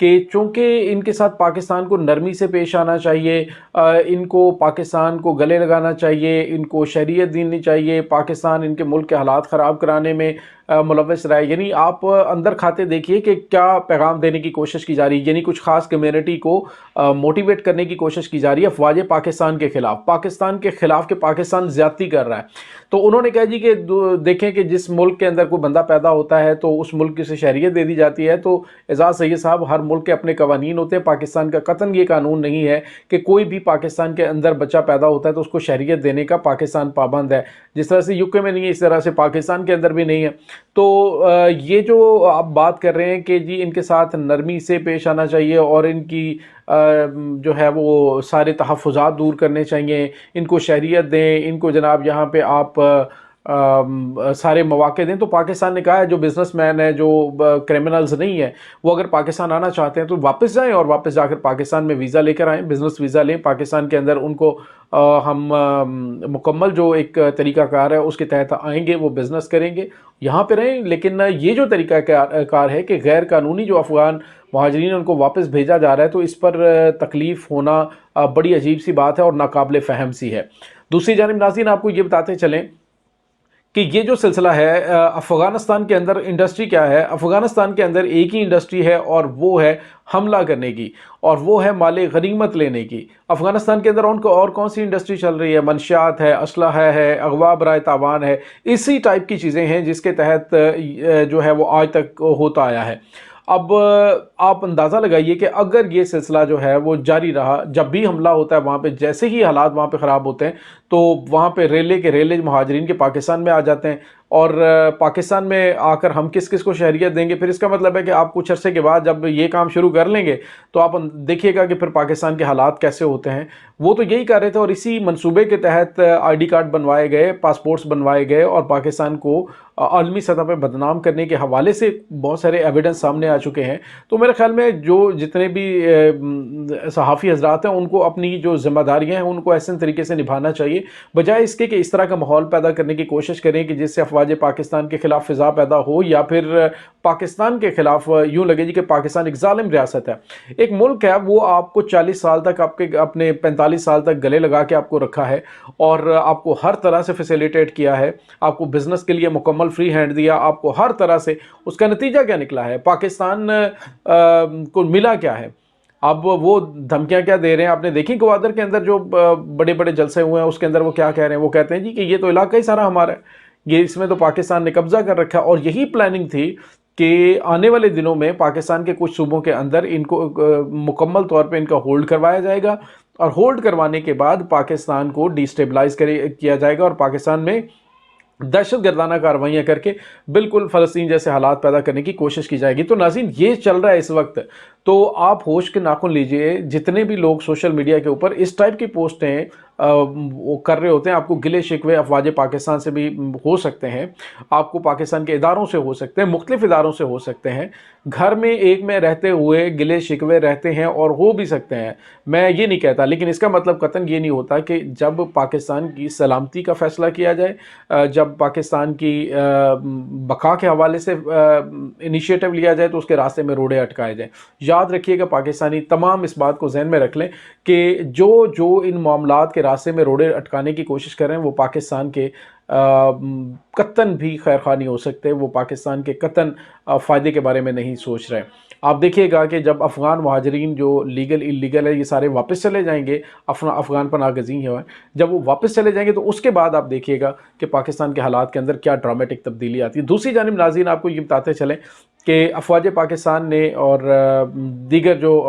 کہ چونکہ ان کے ساتھ پاکستان کو نرمی سے پیش آنا چاہیے، ان کو پاکستان کو گلے لگانا چاہیے، ان کو شریعت دینی چاہیے، پاکستان ان کے ملک کے حالات خراب کرانے میں ملوث رہا ہے۔ یعنی آپ اندر کھاتے دیکھیے کہ کیا پیغام دینے کی کوشش کی جا رہی ہے، یعنی کچھ خاص کمیونٹی کو موٹیویٹ کرنے کی کوشش کی جا رہی ہے افواج پاکستان کے خلاف کہ پاکستان زیادتی کر رہا ہے۔ تو انہوں نے کہا جی کہ دیکھیں کہ جس ملک کے اندر کوئی بندہ پیدا ہوتا ہے تو اس ملک سے شہریت دے دی جاتی ہے، تو اعزاز سید صاحب ہر ملک کے اپنے قوانین ہوتے ہیں، پاکستان کا قطعاً یہ قانون نہیں ہے کہ کوئی بھی پاکستان کے اندر بچہ پیدا ہوتا ہے تو اس کو شہریت دینے کا پاکستان پابند ہے، جس طرح سے UK میں نہیں ہے اس طرح سے پاکستان کے اندر بھی نہیں ہے۔ تو یہ جو آپ بات کر رہے ہیں کہ جی ان کے ساتھ نرمی سے پیش آنا چاہیے اور ان کی جو ہے وہ سارے تحفظات دور کرنے چاہیے، ان کو شہریت دیں، ان کو جناب یہاں پہ آپ سارے مواقع دیں، تو پاکستان نے کہا ہے جو بزنس مین ہے، جو کرمنلز نہیں ہے، وہ اگر پاکستان آنا چاہتے ہیں تو واپس جائیں اور واپس جا کر پاکستان میں ویزا لے کر آئیں، بزنس ویزا لیں پاکستان کے اندر، ان کو ہم مکمل جو ایک طریقہ کار ہے اس کے تحت آئیں گے، وہ بزنس کریں گے، یہاں پہ رہیں۔ لیکن یہ جو طریقہ کار ہے کہ غیر قانونی جو افغان مہاجرین ان کو واپس بھیجا جا رہا ہے، تو اس پر تکلیف ہونا بڑی عجیب سی بات ہے اور ناقابل فہم سی ہے۔ دوسری جانب ناظرین آپ کو یہ بتاتے چلیں کہ یہ جو سلسلہ ہے افغانستان کے اندر انڈسٹری کیا ہے، افغانستان کے اندر ایک ہی انڈسٹری ہے اور وہ ہے حملہ کرنے کی، اور وہ ہے مال غنیمت لینے کی۔ افغانستان کے اندر اور کون سی انڈسٹری چل رہی ہے؟ منشیات ہے، اسلحہ ہے، اغوا برائے تاوان ہے، اسی ٹائپ کی چیزیں ہیں جس کے تحت جو ہے وہ آج تک ہوتا آیا ہے۔ اب آپ اندازہ لگائیے کہ اگر یہ سلسلہ جو ہے وہ جاری رہا، جب بھی حملہ ہوتا ہے وہاں پہ جیسے ہی حالات وہاں پہ خراب ہوتے ہیں تو وہاں پہ ریلے مہاجرین کے پاکستان میں آ جاتے ہیں، اور پاکستان میں آ کر ہم کس کس کو شہریت دیں گے؟ پھر اس کا مطلب ہے کہ آپ کچھ عرصے کے بعد جب یہ کام شروع کر لیں گے تو آپ دیکھیے گا کہ پھر پاکستان کے حالات کیسے ہوتے ہیں۔ وہ تو یہی کر رہے تھے اور اسی منصوبے کے تحت ID کارڈ بنوائے گئے، پاسپورٹس بنوائے گئے، اور پاکستان کو عالمی سطح پہ بدنام کرنے کے حوالے سے بہت سارے ایویڈنس سامنے آ چکے ہیں۔ تو میرے خیال میں جو جتنے بھی صحافی حضرات ہیں ان کو اپنی جو ذمہ داریاں ہیں ان کو ایسے طریقے سے نبھانا چاہیے، بجائے اس کے کہ اس طرح کا ماحول پیدا کرنے کی کوشش کریں کہ جس سے افواج پاکستان کے خلاف فضا پیدا ہو، یا پھر پاکستان کے خلاف یوں لگے جی کہ پاکستان ایک ظالم ریاست ہے۔ ایک ملک ہے وہ آپ کو 40 سال تک اپنے 45 سال تک گلے لگا کے آپ کو رکھا ہے اور آپ کو ہر طرح سے فیسیلیٹیٹ کیا ہے، آپ کو بزنس کے لیے مکمل فری ہینڈ دیا، آپ کو ہر طرح سے۔ اس کا نتیجہ کیا نکلا ہے؟ پاکستان کو ملا کیا ہے؟ اب وہ دھمکیاں کیا دے رہے ہیں؟ آپ نے دیکھی گوادر کے اندر جو بڑے بڑے جلسے ہوئے ہیں اس کے اندر وہ کیا کہہ رہے ہیں؟ وہ کہتے ہیں جی کہ یہ تو علاقہ ہی سارا ہمارا ہے، یہ اس میں تو پاکستان نے قبضہ کر رکھا ہے، اور یہی پلاننگ تھی کہ آنے والے دنوں میں پاکستان کے کچھ صوبوں کے اندر ان کو مکمل طور پہ ان کا ہولڈ کروایا جائے گا، اور ہولڈ کروانے کے بعد پاکستان کو ڈی اسٹیبلائز کیا جائے گا اور پاکستان میں دہشت گردانہ کارروائیاں کر کے بالکل فلسطین جیسے حالات پیدا کرنے کی کوشش کی جائے گی۔ تو ناظرین یہ چل رہا ہے اس وقت، تو آپ ہوش کے ناخن لیجئے، جتنے بھی لوگ سوشل میڈیا کے اوپر اس ٹائپ کی پوسٹیں وہ کر رہے ہوتے ہیں، آپ کو گلے شکوے افواج پاکستان سے بھی ہو سکتے ہیں، آپ کو پاکستان کے اداروں سے ہو سکتے ہیں، مختلف اداروں سے ہو سکتے ہیں، گھر میں ایک میں رہتے ہوئے گلے شکوے رہتے ہیں اور ہو بھی سکتے ہیں، میں یہ نہیں کہتا، لیکن اس کا مطلب قطعاً یہ نہیں ہوتا کہ جب پاکستان کی سلامتی کا فیصلہ کیا جائے، جب پاکستان کی بقا کے حوالے سے انیشیٹو لیا جائے تو اس کے راستے میں روڑے اٹکائے جائیں۔ یاد رکھیے گا پاکستانی تمام اس بات کو ذہن میں رکھ لیں کہ جو ان معاملات کے راستے میں روڑے اٹکانے کی کوشش کر رہے ہیں وہ پاکستان کے قطعاً بھی خیر خواہ نہیں ہو سکتے، وہ پاکستان کے قطعاً فائدے کے بارے میں نہیں سوچ رہے۔ آپ دیکھیے گا کہ جب افغان مہاجرین جو لیگل اللیگل ہے یہ سارے واپس چلے جائیں گے، افغان پناہ گزین ہیں، جب وہ واپس چلے جائیں گے تو اس کے بعد آپ دیکھیے گا کہ پاکستان کے حالات کے اندر کیا ڈرامیٹک تبدیلی آتی ہے۔ دوسری جانب ناظرین آپ کو یہ بتاتے چلیں کہ افواج پاکستان نے اور دیگر جو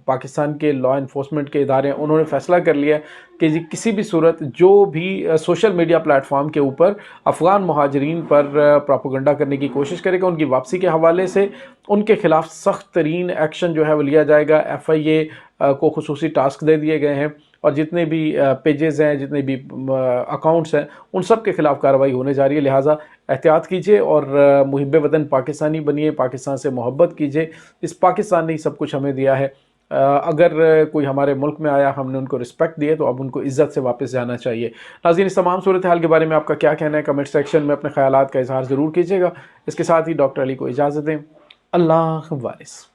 پاکستان کے لا انفورسمنٹ کے ادارے ہیں انہوں نے فیصلہ کر لیا ہے کہ کسی بھی صورت جو بھی سوشل میڈیا پلیٹ فارم کے اوپر افغان مہاجرین پر پروپیگنڈا کرنے کی کوشش کرے گا، ان کی واپسی کے حوالے سے ان کے خلاف سخت ترین ایکشن جو ہے وہ لیا جائے گا۔ FIA کو خصوصی ٹاسک دے دیے گئے ہیں اور جتنے بھی پیجز ہیں، جتنے بھی اکاؤنٹس ہیں، ان سب کے خلاف کارروائی ہونے جا رہی ہے۔ لہٰذا احتیاط کیجئے اور محب وطن پاکستانی بنیے، پاکستان سے محبت کیجئے۔ اس پاکستان نے سب کچھ ہمیں دیا ہے، اگر کوئی ہمارے ملک میں آیا، ہم نے ان کو رسپیکٹ دیے تو اب ان کو عزت سے واپس جانا چاہیے۔ ناظرین اس تمام صورتحال کے بارے میں آپ کا کیا کہنا ہے؟ کمنٹ سیکشن میں اپنے خیالات کا اظہار ضرور کیجیے گا۔ اس کے ساتھ ہی ڈاکٹر علی کو اجازت دیں۔ اللہ حافظ۔